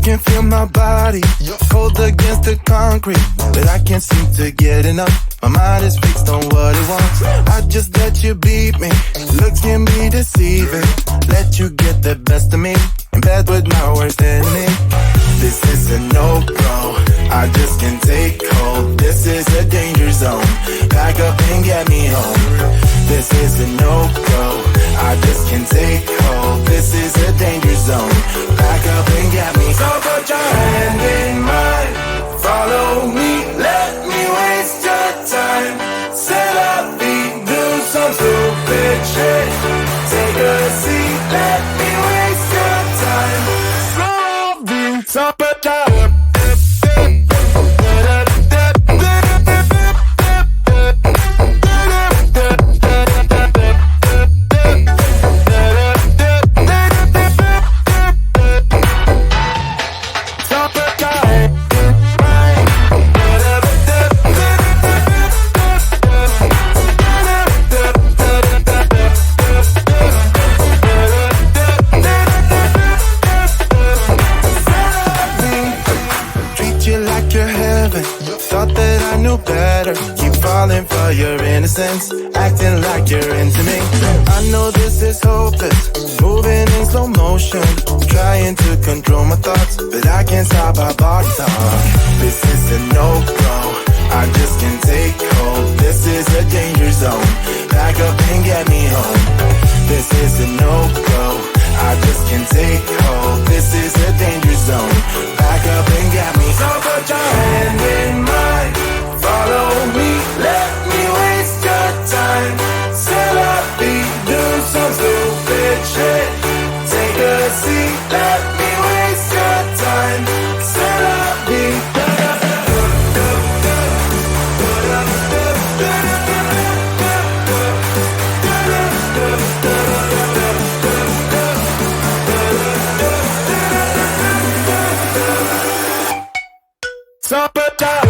can feel my body cold against the concrete, but I can't seem to get enough. My mind is fixed on what it wants. I just let you beat me. Looks can be deceiving. Let you get the best of me in bed with my worst enemy. This is a no-go. I just can't take hold. This is a danger zone. Back up and get me home. This is a no-go. I just can't take hold. This is a danger zone. Back up and get me. So put your hand in mine. Follow me. Let me waste your time. Set up feet. Do some stupid shit. Take a seat. Let me waste your time. So put your for your innocence, acting like you're into me. I know this is hopeless, moving in slow motion, trying to control my thoughts, but I can't stop our body talk. This is a no-go, I just can't take hold. This is a danger zone, back up and get me home. This is a no-go, I just can't take hold. This is a danger zone, back up and get me. So put your hand in mine, follow me, let me waste your time. Set up beat, do some stupid shit. Take a seat, let me waste your time. Set up beat. So put your